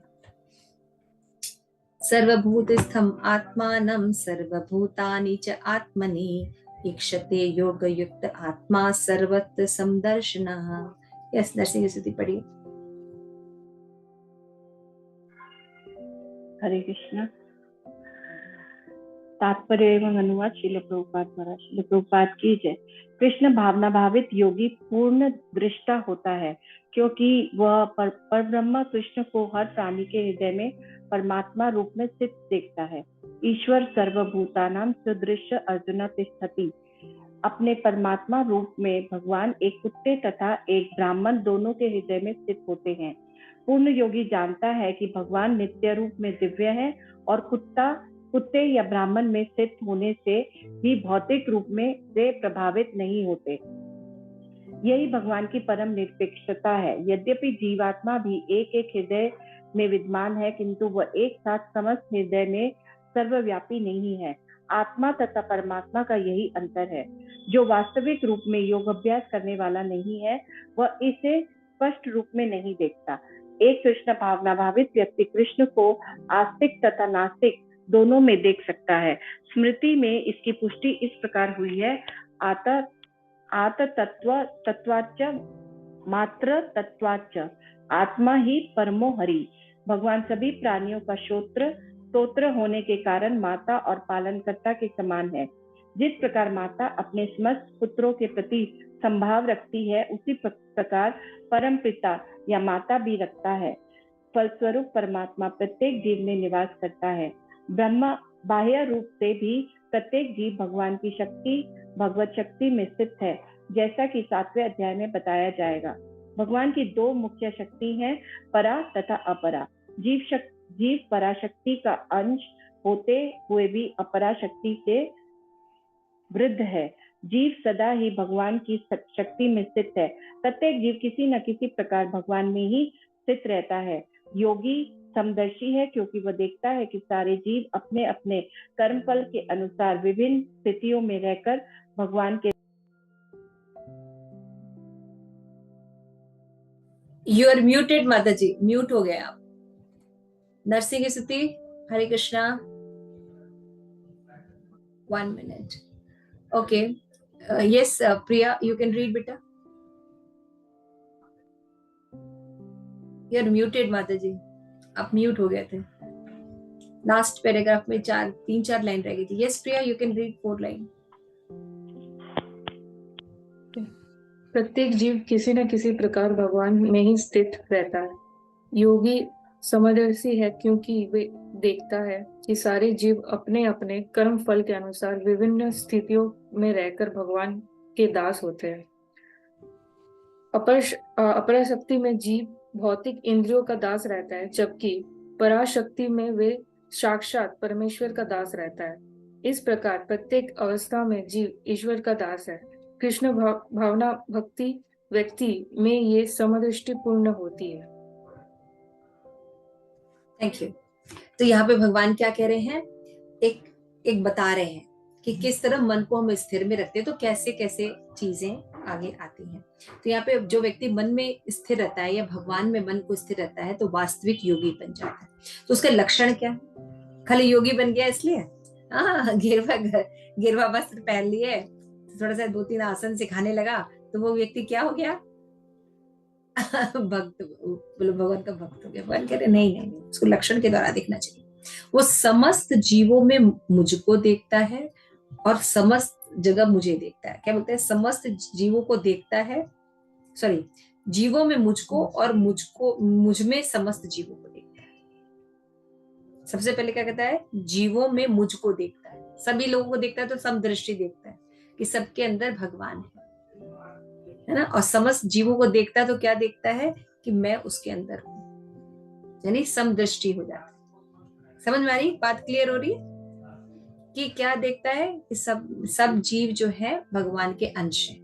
सर्वभूतस्थं आत्मानं सर्वभूतानि च आत्मनि ईक्षते योग युक्त आत्मा सर्वत्र समदर्शनः। यस, नरसिंह स्तुति पढ़िए। हरे कृष्ण। तात्पर्य एवं अनुवाद श्रील प्रभुपाद महाराज। श्रील प्रभुपाद की जय। कृष्ण भावना भावित योगी पूर्ण दृष्टा होता है क्योंकि वह परब्रह्म कृष्ण को हर प्राणी के हृदय में परमात्मा रूप में स्थित देखता है। ईश्वर सर्वभूतानां सुदृश्य अर्जुन तिष्ठति अपने परमात्मा रूप में भगवान एक कुत्ते तथा एक ब्राह्मण दोनों के हृदय में स्थित होते हैं। पूर्ण योगी जानता है कि भगवान नित्य रूप में दिव्य है और कुत्ते या ब्राह्मण में स्थित होने से भी भौतिक रूप में से प्रभावित नहीं होते। यही भगवान की परम निरपेक्षता है। यद्यपि जीवात्मा भी एक एक हृदय में विद्यमान है, किंतु वह एक साथ समस्त हृदय में सर्वव्यापी नहीं है। आत्मा तथा परमात्मा का यही अंतर है। जो वास्तविक रूप में योग अभ्यास करने वाला नहीं है, वह इसे स्पष्ट रूप में नहीं देखता। एक कृष्ण भावना भावित व्यक्ति कृष्ण को आस्तिक तथा नास्तिक दोनों में देख सकता है। स्मृति में इसकी पुष्टि इस प्रकार हुई है, आत तत्वाच्च मात्र तत्वाच्च आत्मा ही परमो हरि। भगवान सभी प्राणियों का स्तोत्र होने के कारण माता और पालनकर्ता के समान है। जिस प्रकार माता अपने समस्त पुत्रों के प्रति संभाव रखती है, उसी प्रकार परम पिता या माता भी रखता है। फलस्वरूप परमात्मा प्रत्येक जीव में निवास करता है। ब्रह्मा बाह्य रूप से भी प्रत्येक जीव भगवान की शक्ति भगवत शक्ति में स्थित है, जैसा कि 7वें अध्याय में बताया जाएगा। भगवान की दो मुख्य शक्ति हैं, परा तथा अपरा। जीव पराशक्ति का अंश होते हुए भी अपरा शक्ति से वृद्ध है। जीव सदा ही भगवान की शक्ति में स्थित है। प्रत्येक जीव किसी न किसी प्रकार भगवान में ही स्थित रहता है। योगी समदर्शी है, क्योंकि वह देखता है कि सारे जीव अपने अपने कर्मफल के अनुसार विभिन्न स्थितियों में रहकर भगवान के। यू आर म्यूटेड माता जी, म्यूट हो गए आप। नरसिंह की स्तुति, हरे Krishna. 1 minute. Okay. Yes, Priya, you can read, beta. You are muted, माता जी। आप म्यूट हो गए थे। लास्ट पैराग्राफ में 3-4 लाइन रह गई थी। Yes, Priya, you can read 4 line. प्रत्येक जीव किसी न किसी प्रकार भगवान में ही स्थित रहता है। योगी समदर्शी है, क्योंकि वे देखता है कि सारे जीव अपने अपने कर्म फल के अनुसार विभिन्न स्थितियों में रहकर भगवान के दास होते हैं। अपराशक्ति में जीव भौतिक इंद्रियों का दास रहता है, जबकि पराशक्ति में वे साक्षात परमेश्वर का दास रहता है। इस प्रकार प्रत्येक अवस्था में जीव ईश्वर का दास है। कृष्ण भावना भक्ति व्यक्ति में ये समदृष्टि पूर्ण होती है। Thank you. तो यहाँ पे भगवान क्या कह रहे हैं, एक बता रहे हैं कि किस तरह मन को हम स्थिर में रखते हैं तो कैसे कैसे चीजें आगे आती हैं। तो यहाँ पे जो व्यक्ति मन में स्थिर रहता है या भगवान में मन को स्थिर रहता है तो वास्तविक योगी बन जाता है। तो उसका लक्षण क्या, खाली योगी बन गया इसलिए? हाँ, गिरवा वस्त्र पहन लिए, थोड़ा सा 2-3 आसन सिखाने लगा तो वो व्यक्ति क्या हो गया? भक्त, बोलो भगवान का भक्त हो गया। भगवान कह रहे नहीं, उसको लक्षण के द्वारा देखना चाहिए। वो समस्त जीवों में मुझको देखता है और समस्त जगह मुझे देखता है। क्या बोलते हैं? समस्त जीवों को देखता है, सॉरी, जीवों में मुझको और मुझ में समस्त जीवों को देखता है। सबसे पहले क्या कहता है? जीवों में मुझको देखता है। सभी लोगों को देखता है तो समदृष्टि देखता है कि सबके अंदर भगवान है ना। और समस्त जीवों को देखता है तो क्या देखता है? कि मैं उसके अंदर हूं, यानी समदृष्टि हो जाता है। समझ में आ रही बात? क्लियर हो रही है कि क्या देखता है? कि सब जीव जो है भगवान के अंश है,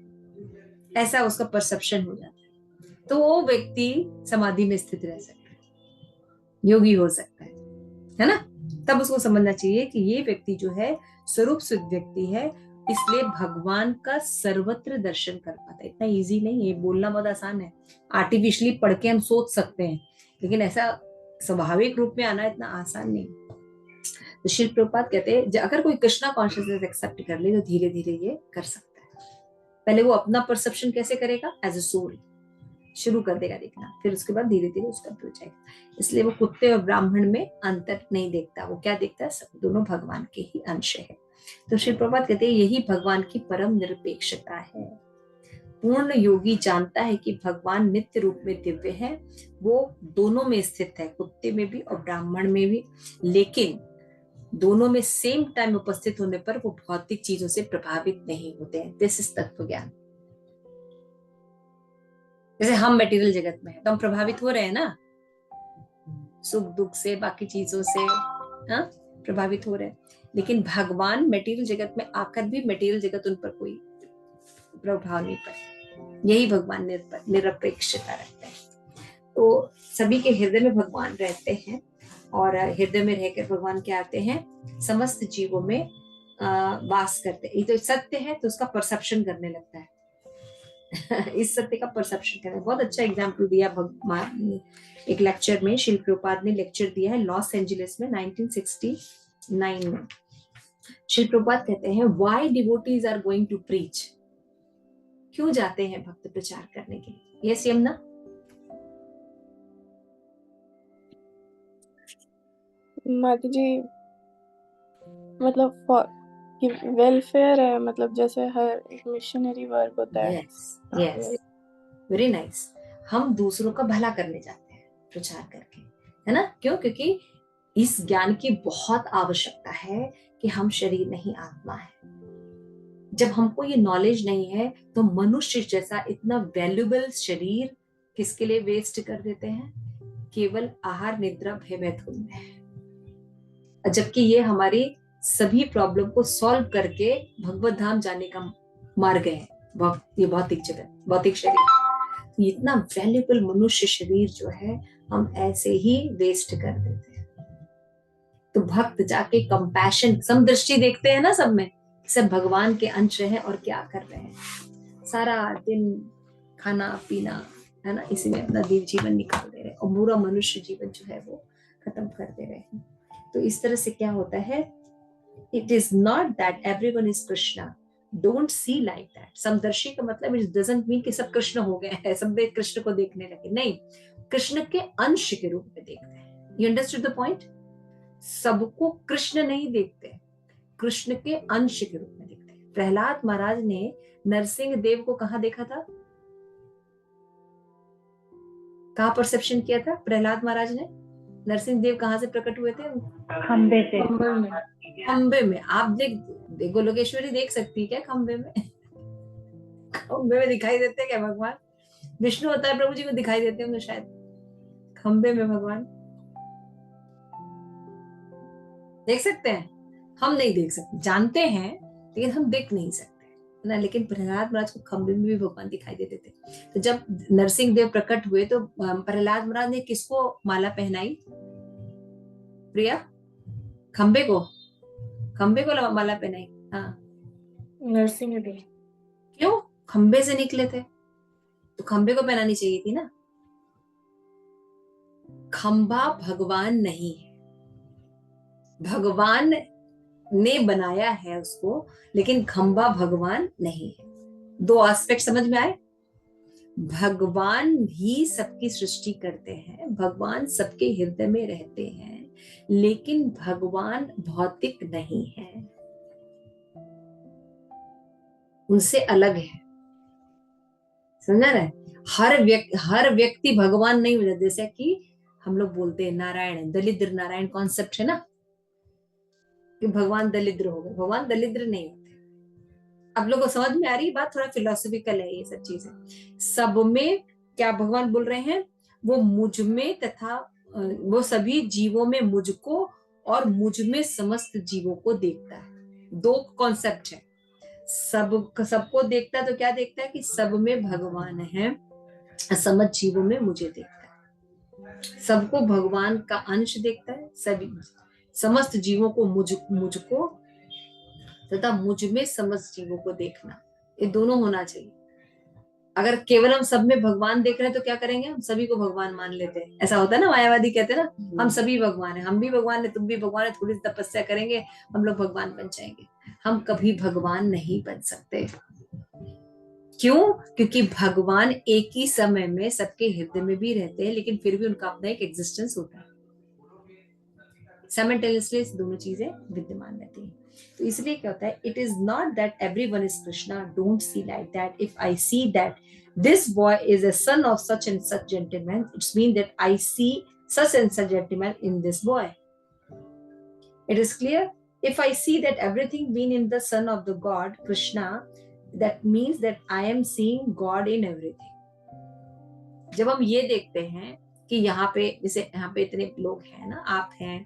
ऐसा उसका परसेप्शन हो जाता है। तो वो व्यक्ति समाधि में स्थित रह सकता है, योगी हो सकता है ना। तब उसको समझना चाहिए कि ये व्यक्ति जो है स्वरूप सिद्ध व्यक्ति है, इसलिए भगवान का सर्वत्र दर्शन कर पाता है। इतना इजी नहीं है, बोलना बहुत आसान है, आर्टिफिशियली पढ़ के हम सोच सकते हैं, लेकिन ऐसा स्वाभाविक रूप में आना इतना आसान नहीं। तो श्री प्रभुपाद कहते हैं अगर कोई कृष्णा कॉन्शियसनेस एक्सेप्ट कर ले तो धीरे धीरे ये कर सकता है। पहले वो अपना परसेप्शन कैसे करेगा? एज ए सोल शुरू कर देगा देखना, फिर उसके बाद धीरे धीरे उसका हो जाएगा। इसलिए वो कुत्ते और ब्राह्मण में अंतर नहीं देखता, वो क्या देखता है? सब दोनों भगवान के ही अंश है। तो श्री प्रभुपाद कहते हैं यही भगवान की परम निरपेक्षता है। पूर्ण योगी जानता है कि भगवान नित्य रूप में दिव्य है, वो दोनों में स्थित है, कुत्ते में भी और ब्राह्मण में भी, लेकिन दोनों में सेम टाइम उपस्थित होने पर वो भौतिक चीजों से प्रभावित नहीं होते हैं। दिस इज तत्व ज्ञान। जैसे हम मटेरियल जगत में हैं तो हम प्रभावित हो रहे हैं ना, सुख दुख से, बाकी चीजों से, हाँ, प्रभावित हो रहे हैं। लेकिन भगवान मटेरियल जगत में आकर भी मटेरियल जगत उन पर कोई प्रभाव नहीं पड़ता। यही भगवान निरपेक्षता रखते हैं। तो सभी के हृदय में भगवान रहते हैं और हृदय में रहकर भगवान क्या आते हैं, समस्त जीवों में वास करते हैं। ये तो सत्य है तो उसका परसेप्शन करने लगता है। इस सत्य का परसेप्शन करना। बहुत अच्छा एग्जाम्पल दिया भगवान एक लेक्चर में। शिल प्रभुपाद ने लेक्चर दिया है लॉस एंजलिस में 1969 में। शिल प्रभुपाद कहते हैं why devotees are going to preach, क्यों जाते हैं भक्त प्रचार करने के लिए। यस यमुना? माता जी मतलब वेलफेयर है, मतलब जैसे हर एक मिशनरी वर्क होता है। Yes, very nice. हम दूसरों का भला करने जाते हैं प्रचार करके, है ना? क्यों? क्योंकि इस ज्ञान की बहुत आवश्यकता है कि हम शरीर नहीं आत्मा है। जब हमको ये नॉलेज नहीं है तो मनुष्य जैसा इतना वैल्यूबल शरीर किसके लिए वेस्ट कर देते हैं? केवल आहार निद्रा भय मैथुन में। जबकि ये हमारी सभी प्रॉब्लम को सॉल्व करके भगवत धाम जाने का मार्ग है। ये भौतिक जगत, भौतिक शरीर, इतना वैल्यूबल मनुष्य शरीर जो है हम ऐसे ही वेस्ट कर देते हैं। तो भक्त जाके कंपैशन, समदृष्टि देखते हैं ना सब में, सब भगवान के अंश हैं और क्या कर रहे हैं। सारा दिन खाना पीना, है ना, इसी में अपना जीवन निकाल दे रहे हैं और पूरा मनुष्य जीवन जो है वो खत्म कर दे रहे हैं। तो इस तरह से क्या होता है, it is not that everyone is Krishna, don't see like that. समदर्शी का मतलब इट डजंट मीन कि सब कृष्ण हो गए हैं, सब कृष्ण को देखने लगे, नहीं, कृष्ण के अंश के रूप में देखते हैं। You understood the point? सबको कृष्ण नहीं देखते, कृष्ण के अंश के रूप में देखते हैं। प्रहलाद महाराज ने नरसिंह देव को कहाँ देखा था, कहाँ परसेप्शन किया था प्रहलाद महाराज ने? नरसिंह देव कहाँ से प्रकट हुए थे? खंबे से। खंबे में। आप देखो लोकेश्वरी देख सकती है क्या खंबे में? खंबे में दिखाई देते हैं क्या भगवान? विष्णु होता है, प्रभु जी को दिखाई देते होंगे शायद। खंबे में भगवान देख सकते हैं? हम नहीं देख सकते, जानते हैं लेकिन हम देख नहीं सकते ना। लेकिन प्रहलाद महाराज को खंबे में भी भगवान दिखाई देते थे। तो जब नरसिंह देव प्रकट हुए तो प्रहलाद महाराज ने किसको माला पहनाई? प्रिया, खंबे को माला पहनाई। हाँ, नरसिंह देव। क्यों? खंबे से निकले थे तो खंबे को पहनानी चाहिए थी ना। खंबा भगवान नहीं है, भगवान ने बनाया है उसको, लेकिन खंबा भगवान नहीं है। दो एस्पेक्ट समझ में आए? भगवान ही सबकी सृष्टि करते हैं, भगवान सबके हृदय में रहते हैं, लेकिन भगवान भौतिक नहीं है, उनसे अलग है। समझा ना? हर व्यक्ति भगवान नहीं हो जाता। जैसे कि हम लोग बोलते हैं नारायण, दलिद्र नारायण कॉन्सेप्ट है ना, कि भगवान दलिद्र हो गए। भगवान दलिद्र नहीं होते। आप लोगों को समझ में आ रही है बात? थोड़ा फिलोसॉफिकल है ये सब चीजें। सब में क्या भगवान बोल रहे हैं? वो मुझ में तथा वो सभी जीवों में मुझको और मुझ में समस्त जीवों को देखता है। दो कॉन्सेप्ट है। सबको देखता है तो क्या देखता है? कि सब में भगवान है, समस्त जीवों में मुझे देखता है। सबको भगवान का अंश देखता है, सभी समस्त जीवों को मुझको तथा मुझ में समस्त जीवों को देखना, ये दोनों होना चाहिए। अगर केवल हम सब में भगवान देख रहे हैं तो क्या करेंगे? हम सभी को भगवान मान लेते हैं। ऐसा होता है ना, मायावादी कहते हैं ना, हम सभी भगवान है, हम भी भगवान है, तुम भी भगवान है, थोड़ी सी तपस्या करेंगे हम लोग भगवान बन जाएंगे। हम कभी भगवान नहीं बन सकते। क्यों? क्योंकि भगवान एक ही समय में सबके हृदय में भी रहते हैं, लेकिन फिर भी उनका अपना एक एग्जिस्टेंस होता है। साइमल्टेनियसली दोनों चीजें विद्यमान रहती हैं। तो इसलिए क्या होता है, it is not that everyone is Krishna, don't see like that. If I see that this boy is a son of such and such gentleman, it's mean that I see such and such gentleman in this boy. It is clear. If I see that everything being in the son of the God, Krishna, that means that I am seeing God in everything. जब हम ये देखते हैं कि यहाँ पे, जैसे यहाँ पे इतने लोग हैं ना, आप हैं,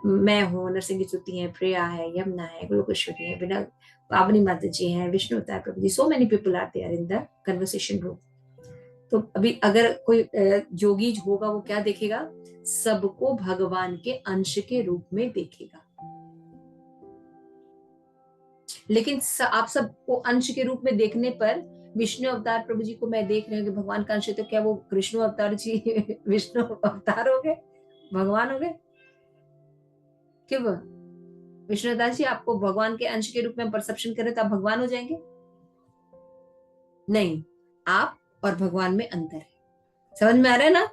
मैं हूँ, नरसिंह की चुती है, प्रिया है, यमुना है, गोलोकेश्वरी है, बिना पावनी माता जी हैं, विष्णु अवतार प्रभु जी, so many people are there in the conversation room. तो अभी अगर कोई योगी होगा, वो क्या देखेगा? सबको भगवान के अंश के रूप में देखेगा. लेकिन आप सबको अंश के रूप में देखने पर विष्णु अवतार प्रभु जी को मैं देख रही हूँ कि भगवान का अंश है, तो क्या वो विष्णु अवतार जी विष्णु अवतार हो गए, भगवान हो गए? क्यों? विष्णु अवतार जी आपको भगवान के अंश के रूप में परसेप्शन करें तो आप भगवान हो जाएंगे? नहीं, आप और भगवान में अंतर है. समझ में आ रहा है ना?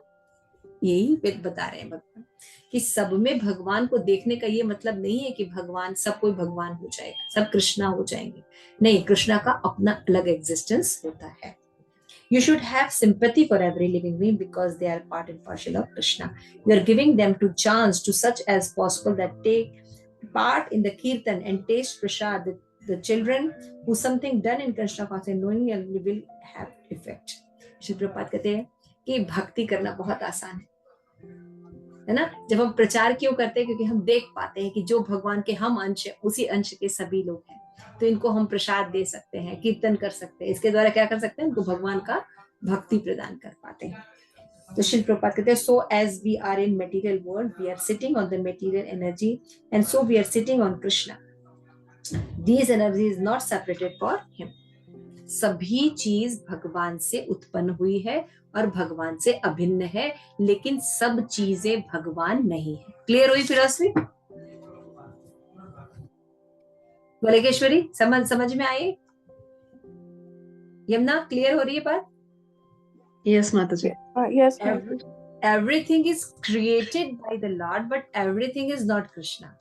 यही वेद बता रहे हैं भगवान कि सब में भगवान को देखने का ये मतलब नहीं है कि भगवान, सब कोई भगवान हो जाएगा, सब कृष्णा हो जाएंगे. नहीं, कृष्णा का अपना अलग एग्जिस्टेंस होता है. You should have sympathy for every living being because they are part and parcel of Krishna. You are giving them to chance to such as possible that take part in the kirtan and taste prasad. The children who something done in Krishna consciousness knowingly will have effect. Shri Prabhupada कहते हैं कि भक्ति करना बहुत आसान है ना. जब हम प्रचार क्यों करते हैं? क्योंकि हम देख पाते हैं कि जो भगवान के हम अंश हैं, उसी अंश के सभी लोग हैं, तो इनको हम प्रसाद दे सकते हैं, कीर्तन कर सकते हैं, इसके द्वारा क्या कर सकते हैं? इनको भगवान का भक्ति प्रदान कर पाते हैं. तो श्री प्रभुपाद कहते हैं, so as we are in material world, we are sitting on the material energy and so we are sitting on Krishna. These energy is not separated for him. सभी चीज भगवान से उत्पन्न हुई है और भगवान से अभिन्न है, लेकिन सब चीजें भगवान नहीं है. क्लियर हुई फिलॉसफी? गोलोकेश्वरी समझ में आई? यमुना क्लियर हो रही है बात? यस माता जी. Yes, Everything is created by the Lord, but everything is not Krishna.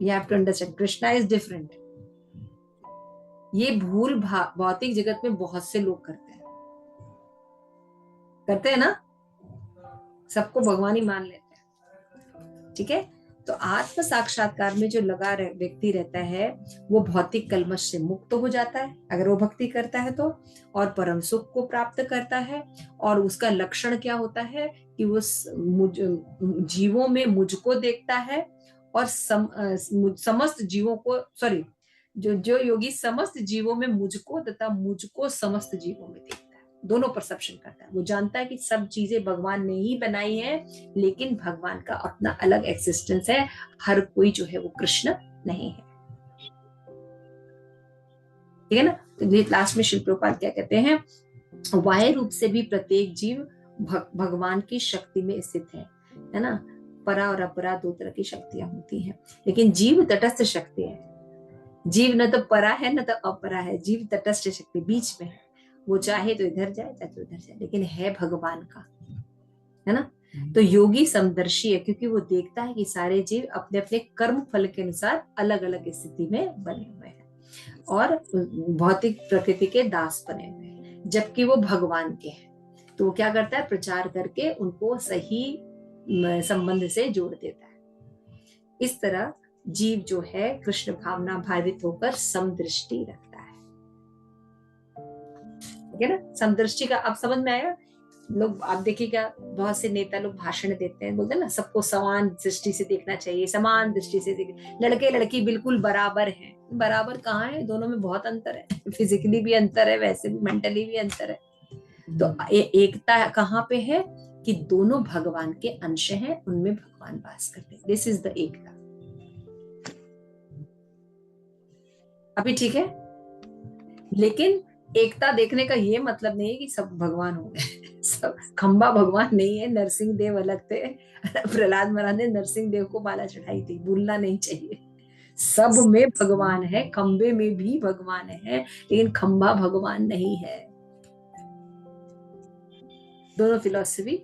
You have to understand, Krishna is different. ये भूल भौतिक जगत में बहुत से लोग करते हैं ना, सबको भगवान ही मान लेते हैं. ठीक है, तो आत्म साक्षात्कार में जो लगा व्यक्ति रहता है, वो भौतिक कलमश से मुक्त हो जाता है अगर वो भक्ति करता है तो, और परम सुख को प्राप्त करता है. और उसका लक्षण क्या होता है कि वो जीवों में मुझको देखता है, और समस्त जीवों को, सॉरी, जो योगी समस्त जीवों में मुझको तथा मुझको समस्त जीवों में देखता है, दोनों परसेप्शन करता है. वो जानता है कि सब चीजें भगवान ने ही बनाई है, लेकिन भगवान का अपना अलग एक्सिस्टेंस है. हर कोई जो है वो कृष्ण नहीं है. ठीक है ना? तो लास्ट में श्री प्रभुपाद क्या कहते हैं? बाह्य रूप से भी प्रत्येक जीव भगवान की शक्ति में स्थित है ना. परा और अपरा दो तरह की शक्तियां होती हैं, लेकिन जीव तटस्थ शक्ति है. जीव न तो परा है न तो अपरा है, जीव तटस्थ शक्ति बीच में है. वो चाहे तो इधर जाए, चाहे तो उधर जाए, लेकिन है भगवान का, है ना. तो योगी समदर्शी है, क्योंकि वो देखता है कि सारे जीव अपने अपने कर्म फल के अनुसार अलग अलग स्थिति में बने हुए हैं और भौतिक प्रकृति के दास बने हुए हैं, जबकि वो भगवान के हैं. तो वो क्या करता है? प्रचार करके उनको सही संबंध से जोड़ देता है. इस तरह जीव जो है कृष्ण भावना भावित होकर समदृष्टि रखता है. ठीक है ना? समदृष्टि का अब समझ में आया? लोग आप देखिएगा, बहुत से नेता लोग भाषण देते हैं, बोलते हैं ना सबको समान दृष्टि से देखना चाहिए, समान दृष्टि से लड़के लड़की बिल्कुल बराबर हैं. बराबर कहाँ है? दोनों में बहुत अंतर है. फिजिकली भी अंतर है, वैसे भी मेंटली भी अंतर है. तो एकता कहाँ पे है? कि दोनों भगवान के अंश हैं, उनमें भगवान वास करते हैं. दिस इज द एकता. अभी ठीक है? लेकिन एकता देखने का ये मतलब नहीं है कि सब भगवान हो गए. सब खंबा भगवान नहीं है, नरसिंह देव अलग थे. प्रहलाद महाराज ने नरसिंह देव को माला चढ़ाई थी, भूलना नहीं चाहिए. सब में भगवान है, खंबे में भी भगवान है, लेकिन खंबा भगवान नहीं है. दोनों फिलॉसफी.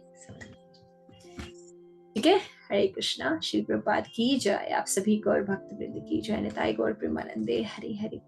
ठीक है. हरे कृष्णा. श्री प्रभुपाद की जय. आप सभी गौर भक्त वृंद की जय. निताई गौर प्रेमानंदे. हरि हरि.